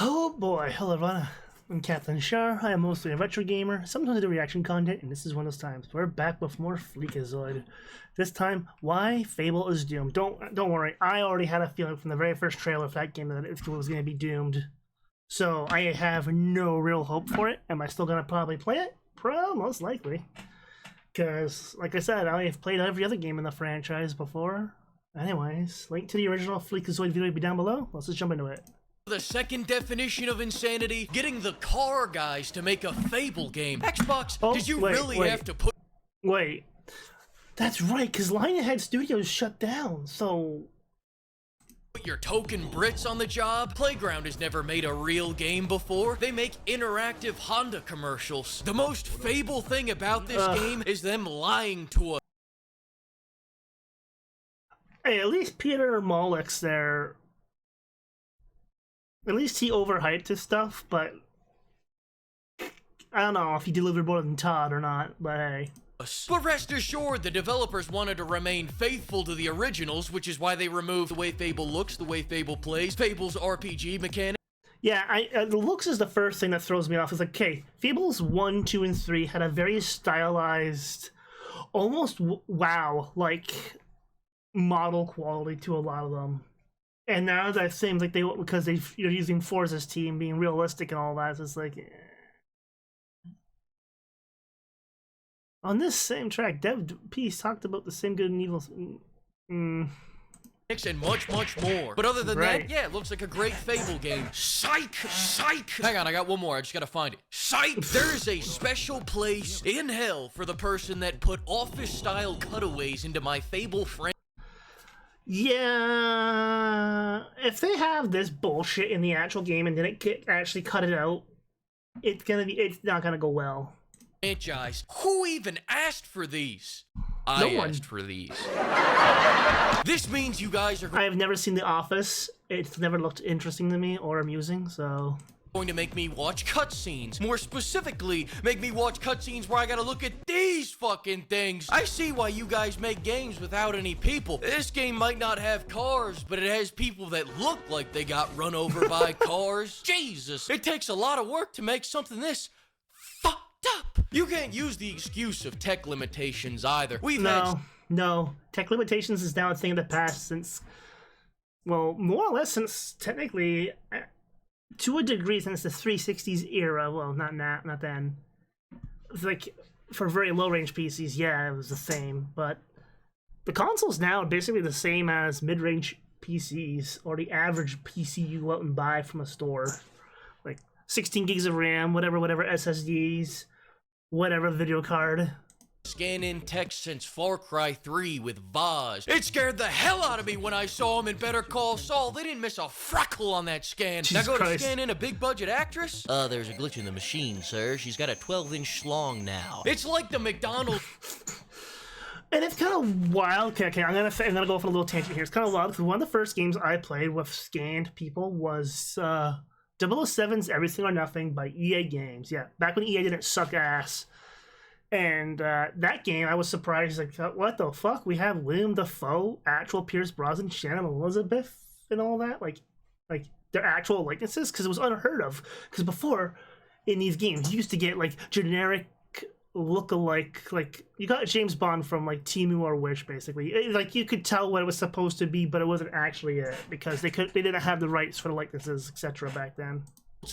Oh boy, hello everyone. I'm Captain Shar. I am mostly a retro gamer. Sometimes I do reaction content, and this is one of those times. We're back with more Fleekazoid. This time, why Fable is doomed. Don't worry. I already had a feeling from the very first trailer of that game that it was going to be doomed. So I have no real hope for it. Am I still going to probably play it? Most likely. Because, like I said, I have played every other game in the franchise before. Anyways, link to the original Fleekazoid video will be down below. Let's just jump into it. The second definition of insanity, getting the car guys to make a Fable game. Xbox, did you really have to put... Wait, that's right, because Lionhead Studios shut down, so... Put your token Brits on the job? Playground has never made a real game before. They make interactive Honda commercials. The most Fable thing about this game is them lying to us. Hey, at least Peter Mollick's there. At least he overhyped his stuff, but I don't know if he delivered more than Todd or not, but hey. But rest assured, the developers wanted to remain faithful to the originals, which is why they removed the way Fable looks, the way Fable plays, Fable's RPG mechanic. Yeah, the looks is the first thing that throws me off. It's like, okay, Fables 1, 2, and 3 had a very stylized, almost wow, like model quality to a lot of them. And now that seems like because you're using Forza's team being realistic and all that, it's just like on this same track, Dev Peace talked about the same good and evil. And much more. But other than that, yeah, it looks like a great Fable game. Psych! Psych! Hang on, I got one more. I just gotta find it. Psych! There is a special place in hell for the person that put office-style cutaways into my Fable franchise. Yeah, if they have this bullshit in the actual game and then it actually cut it out, it's not gonna go well. Franchise. Who even asked for these? No one asked for these. This means you guys are I have never seen The Office. It's never looked interesting to me or amusing, so going to make me watch cutscenes. More specifically, make me watch cutscenes where I gotta look at these fucking things. I see why you guys make games without any people. This game might not have cars, but it has people that look like they got run over by cars. Jesus, it takes a lot of work to make something this fucked up. You can't use the excuse of tech limitations either. No. Tech limitations is now a thing of the past since, well, more or less since technically, to a degree, since the 360s era. Well, not then. Like, for very low-range PCs, yeah, it was the same. But the consoles now are basically the same as mid-range PCs, or the average PC you go out and buy from a store. Like, 16 gigs of RAM, whatever SSDs, whatever video card. Scan in text since Far Cry 3 with Vaz. It scared the hell out of me when I saw him in Better Call Saul. They didn't miss a freckle on that scan. Jesus now go Christ. to scan in a big budget actress? There's a glitch in the machine, sir. She's got a 12-inch schlong now. It's like the McDonald's. And it's kind of wild. Okay, I'm gonna go off on a little tangent here. It's kind of wild because one of the first games I played with scanned people was 007's Everything or Nothing by EA Games. Yeah, back when EA didn't suck ass. And that game, I was surprised. Like, what the fuck? We have William Dafoe, actual Pierce Brosnan, Shannon Elizabeth, and all that. Like their actual likenesses, because it was unheard of. Because before, in these games, you used to get like generic look-alike. Like you got James Bond from like Temu or Wish, basically. Like you could tell what it was supposed to be, but it wasn't actually it because they didn't have the rights for the likenesses, etc. back then.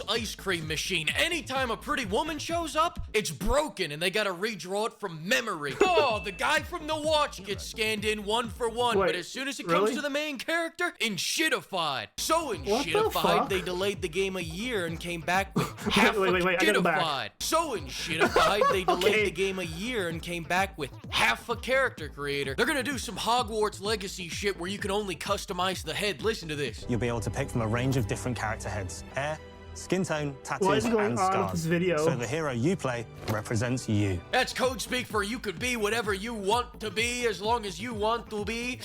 Ice cream machine. Anytime a pretty woman shows up, it's broken and they gotta redraw it from memory. Oh, the guy from the watch gets scanned in one for one, but as soon as it comes to the main character, shitified. So shitified, they delayed the game a year and came back with half shitified. So shitified, they delayed the game a year and came back with half a character creator. They're gonna do some Hogwarts Legacy shit where you can only customize the head. Listen to this. You'll be able to pick from a range of different character heads. Hair, skin tone, tattoos, and on scars. with this video? So the hero you play represents you. That's code speak for you could be whatever you want to be as long as you want to be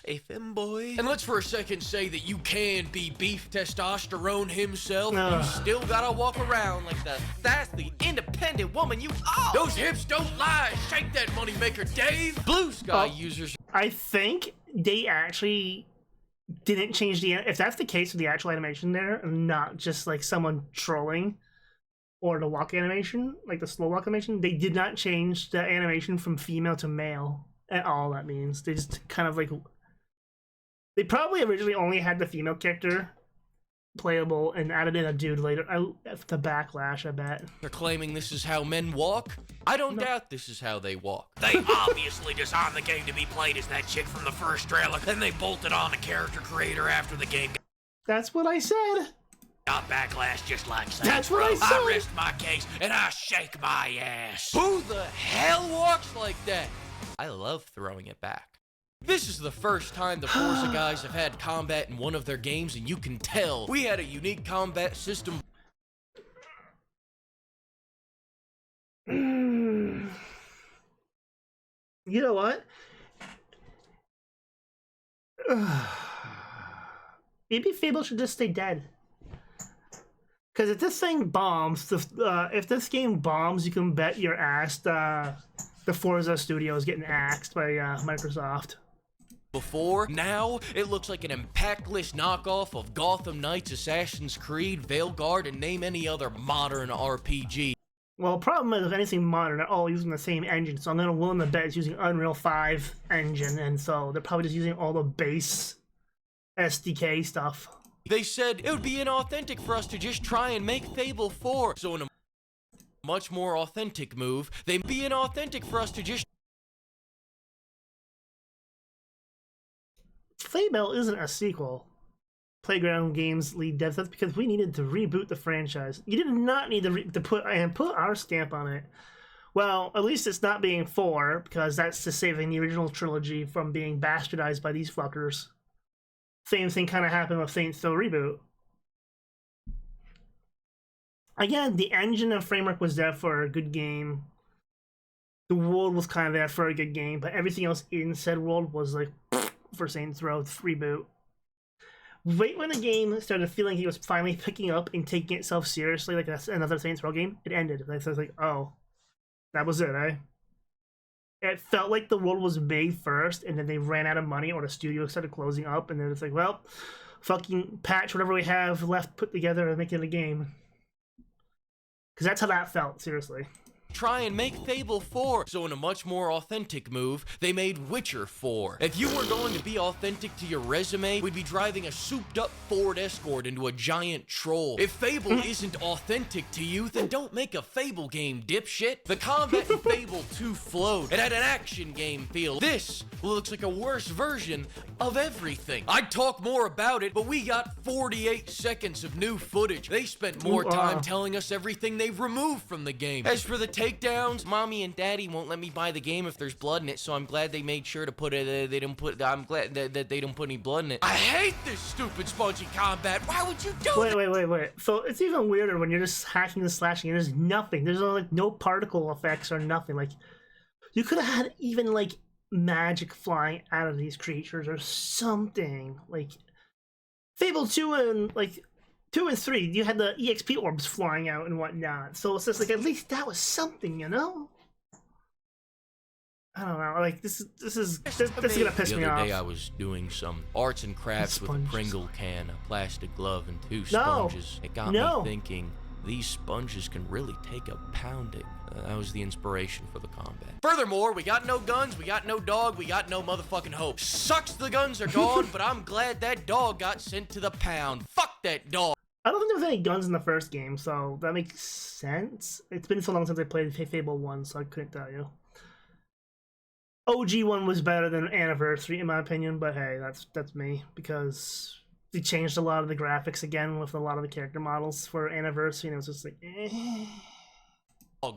a femboy. And let's for a second say that you can be beef testosterone himself. You still gotta walk around like that's the independent woman you are. Those hips don't lie. Shake that moneymaker, Dave. Blue Sky users. I think they actually didn't change the... If that's the case with the actual animation there, and not just like someone trolling, or the walk animation, like the slow walk animation, they did not change the animation from female to male at all. That means they just kind of like... They probably originally only had the female character playable and added in a dude later. The backlash, I bet. They're claiming this is how men walk? I don't doubt this is how they walk. They obviously designed the game to be played as that chick from the first trailer, then they bolted on a character creator after the game. That's what I said. Got backlash just like that. That's what I said. I rest my case and I shake my ass. Who the hell walks like that? I love throwing it back. This is the first time the Forza guys have had combat in one of their games, and you can tell we had a unique combat system. You know what? Maybe Fable should just stay dead. Because if this thing bombs, if this game bombs, you can bet your ass the Forza studio is getting axed by Microsoft. Before, now, it looks like an impactless knockoff of Gotham Knights, Assassin's Creed, Veilguard, and name any other modern RPG. Well, the problem is, if anything modern, they're all using the same engine, so I'm going to willing to bet it's using Unreal 5 engine, and so they're probably just using all the base SDK stuff. They said it would be inauthentic for us to just try and make Fable 4, so in a much more authentic move, they'd be inauthentic for us to just... Fable isn't a sequel. Playground Games lead devs. That's because we needed to reboot the franchise. You did not need to put our stamp on it. Well, at least it's not being 4, because that's just saving the original trilogy from being bastardized by these fuckers. Same thing kind of happened with Saints Row Reboot. Again, the engine and framework was there for a good game. The world was kind of there for a good game, but everything else in said world was like for Saints Row Reboot. Right when the game started feeling he was finally picking up and taking itself seriously, like another Saints Row game, it ended. So I was like, oh, that was it, eh? It felt like the world was made first, and then they ran out of money, or the studio started closing up, and then it's like, well, fucking patch whatever we have left put together and make it a game. Because that's how that felt, seriously. Try and make Fable 4. So in a much more authentic move, they made Witcher 4. If you were going to be authentic to your resume, we'd be driving a souped-up Ford Escort into a giant troll. If Fable isn't authentic to you, then don't make a Fable game, dipshit. The combat in Fable 2 flowed. It had an action game feel. This looks like a worse version of everything. I'd talk more about it, but we got 48 seconds of new footage. They spent more time telling us everything they've removed from the game. As for the takedowns, mommy and daddy won't let me buy the game if there's blood in it, so I'm glad they made sure to put it. I'm glad that they don't put any blood in it. I hate this stupid spongy combat. Why would you do it? Wait. So it's even weirder when you're just hacking and slashing and there's nothing. There's like no particle effects or nothing. Like, you could have had even like magic flying out of these creatures or something. Like Fable 2 and like 2 and 3, you had the EXP orbs flying out and whatnot. So it's just like, at least that was something, you know? I don't know. Like, this is gonna piss me off. The other day I was doing some arts and crafts with a Pringle can, a plastic glove, and 2 sponges. It got me thinking, these sponges can really take a pounding. That was the inspiration for the combat. Furthermore, we got no guns, we got no dog, we got no motherfucking hope. Sucks the guns are gone, but I'm glad that dog got sent to the pound. Fuck that dog. I don't think there was any guns in the first game, so that makes sense. It's been so long since I played Fable 1, so I couldn't tell you. OG 1 was better than Anniversary, in my opinion, but hey, that's me, because they changed a lot of the graphics again with a lot of the character models for Anniversary, and it was just like, eh.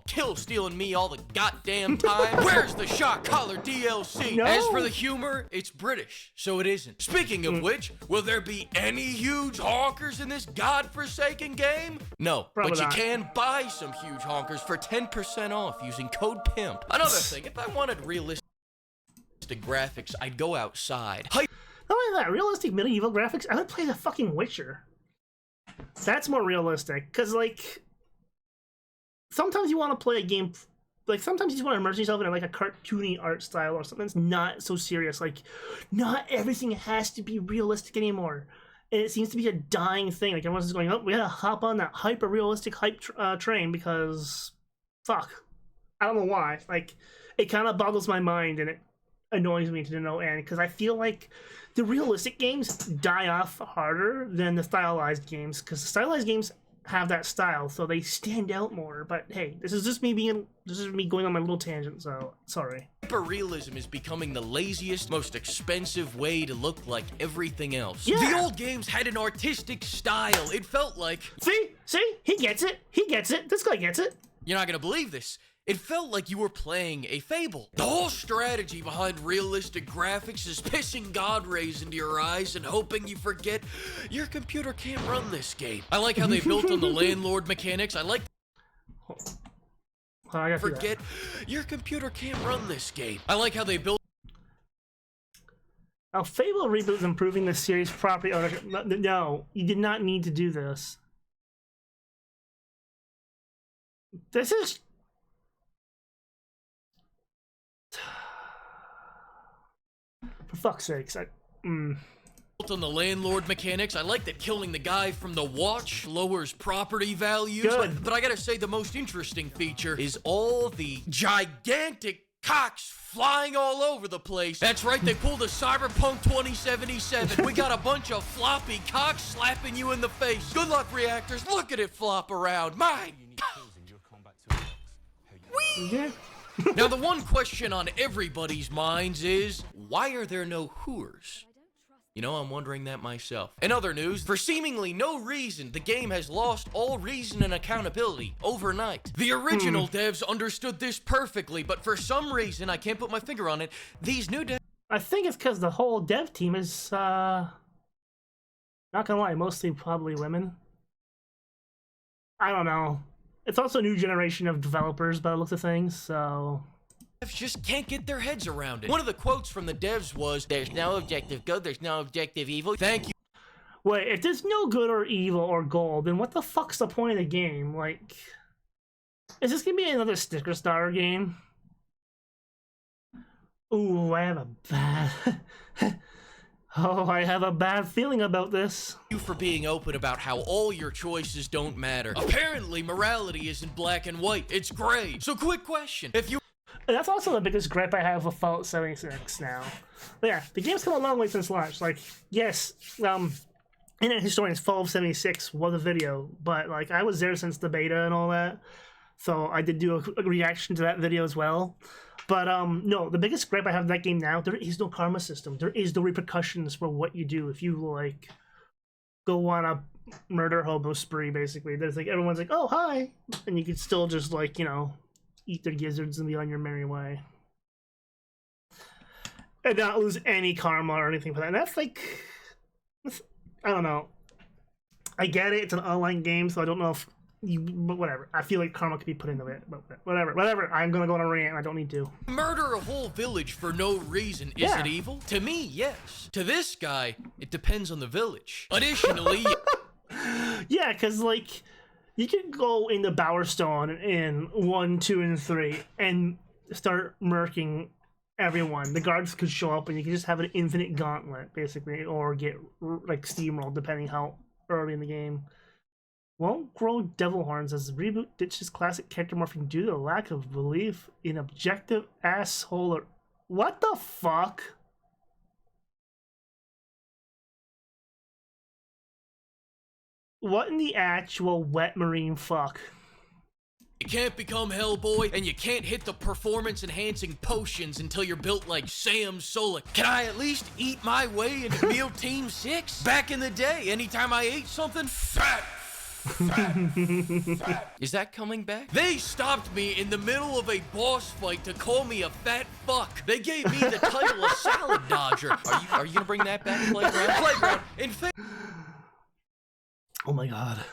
Kill stealing me all the goddamn time. Where's the shot collar DLC? No. As for the humor, it's British, so it isn't. Speaking of which, will there be any huge honkers in this godforsaken game? No, probably but you not. can buy some huge honkers for 10% off using code PIMP. Another thing, if I wanted realistic graphics, I'd go outside. Not only that, realistic medieval graphics, I would play the fucking Witcher. That's more realistic, because like, sometimes you want to play a game like sometimes you just want to immerse yourself in like a cartoony art style or something that's not so serious. Like, not everything has to be realistic anymore. And it seems to be a dying thing. Like, everyone's just going, oh, we gotta hop on that hyper-realistic hype train because, fuck. I don't know why. Like, it kind of boggles my mind and it annoys me to no end because I feel like the realistic games die off harder than the stylized games because the stylized games have that style, so they stand out more. But hey, this is me going on my little tangent, so sorry. Hyperrealism is becoming the laziest, most expensive way to look like everything else. Yeah. The old games had an artistic style. It felt like... See? He gets it. He gets it. This guy gets it. You're not gonna believe this. It felt like you were playing a Fable. The whole strategy behind realistic graphics is pissing God rays into your eyes and hoping you forget your computer can't run this game. I like how they built on the Landlord mechanics. I like... Forget your computer can't run this game. I like how they built... A Fable reboot is improving the series property ownership. No, you did not need to do this. This is... For fuck's sakes, Built on the Landlord mechanics. I like that killing the guy from the watch lowers property values. But I gotta say, the most interesting feature is all the gigantic cocks flying all over the place. That's right, they pulled a Cyberpunk 2077. We got a bunch of floppy cocks slapping you in the face. Good luck, reactors. Look at it flop around. My... yeah. Now, the one question on everybody's minds is, why are there no Whoers? You know, I'm wondering that myself. In other news, for seemingly no reason, the game has lost all reason and accountability overnight. The original devs understood this perfectly, but for some reason, I can't put my finger on it, these new devs... I think it's because the whole dev team is, not gonna lie, mostly probably women. I don't know. It's also a new generation of developers by the looks of things, so... Devs just can't get their heads around it. One of the quotes from the devs was, "There's no objective good, there's no objective evil. Thank you." Wait, if there's no good or evil or goal, then what the fuck's the point of the game? Like... Is this gonna be another sticker starter game? Ooh, I have a bad... Oh, I have a bad feeling about this. You for being open about how all your choices don't matter. Apparently, morality isn't black and white, it's gray. So quick question, if you... That's also the biggest gripe I have with Fallout 76 now. But yeah, the game's come a long way since launch. Like, yes, Internet Historians Fallout 76 was a video, but like I was there since the beta and all that. So I did do a reaction to that video as well. But no, the biggest gripe I have in that game now, there is no karma system. There is no repercussions for what you do if you like go on a murder hobo spree. Basically, there's like everyone's like, "Oh, hi," and you can still just like, you know, eat their gizzards and be on your merry way, and not lose any karma or anything for that. And that's like, I don't know. I get it. It's an online game, so I don't know if. But whatever. I feel like karma could be put into it. But whatever. I'm gonna go on a rant. I don't need to. Murder a whole village for no reason. Is it evil? To me, yes. To this guy, it depends on the village. Additionally... Yeah, because, like, you can go into Bowerstone in 1, 2, and 3 and start murking everyone. The guards could show up and you can just have an infinite gauntlet, basically, or get, like, steamrolled, depending how early in the game. Won't grow devil horns as the reboot ditches classic character morphing due to the lack of belief in objective asshole or... What the fuck? What in the actual wet marine fuck? You can't become Hellboy, and you can't hit the performance-enhancing potions until you're built like Sam Solik. Can I at least eat my way into Meal Team 6? Back in the day, anytime I ate something fat. Is that coming back? They stopped me in the middle of a boss fight to call me a fat fuck. They gave me the title of Salad Dodger. Are you gonna bring that back, Playground? In oh my god.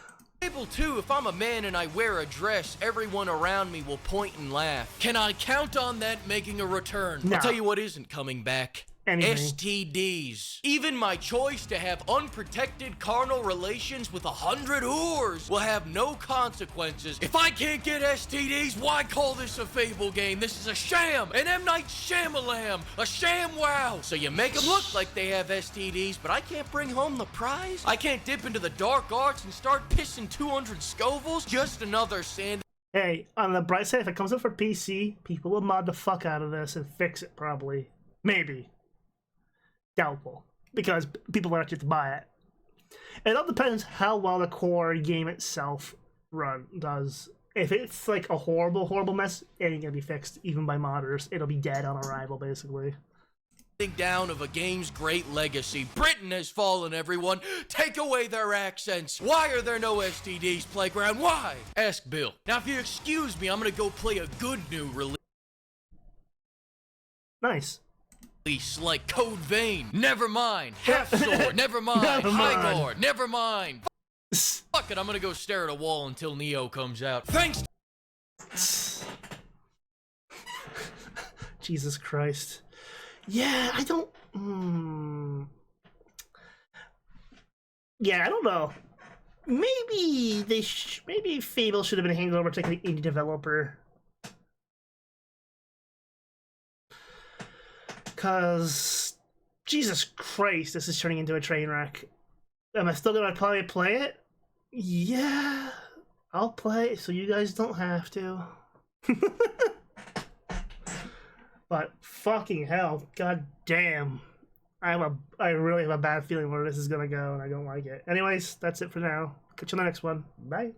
Fable 2, if I'm a man and I wear a dress, everyone around me will point and laugh. Can I count on that making a return? No. I'll tell you what isn't coming back. anything. STDs. Even my choice to have unprotected carnal relations with 100 whores will have no consequences. If I can't get STDs, why call this a Fable game? This is a sham, an M. Night Shyamalan, a sham wow. So you make them look like they have STDs, but I can't bring home the prize? I can't dip into the dark arts and start pissing 200 Scovilles? Just another sand. Hey, on the bright side, if it comes out for PC, people will mod the fuck out of this and fix it probably. Maybe. Doubtful, because people will actually have to buy it. It all depends how well the core game itself does. If it's like a horrible mess, it ain't gonna be fixed even by modders. It'll be dead on arrival, basically. Down of a game's great legacy. Britain has fallen, everyone. Take away their accents. Why are there no STDs, Playground? Why? Ask Bill. Now, if you excuse me, I'm gonna go play a good new release. Nice. Like Code Vein. Never mind. Half Sword. Never mind. High Guard. Never mind. Fuck it, I'm gonna go stare at a wall until Neo comes out. Thanks. Jesus Christ. Yeah, I don't. Yeah, I don't know. Maybe maybe Fable should have been handed over to like an indie developer. Cause Jesus Christ, this is turning into a train wreck. Am I still gonna probably play it? Yeah, I'll play it so you guys don't have to. But fucking hell, god damn. I really have a bad feeling where this is gonna go and I don't like it. Anyways, that's it for now. Catch you on the next one. Bye.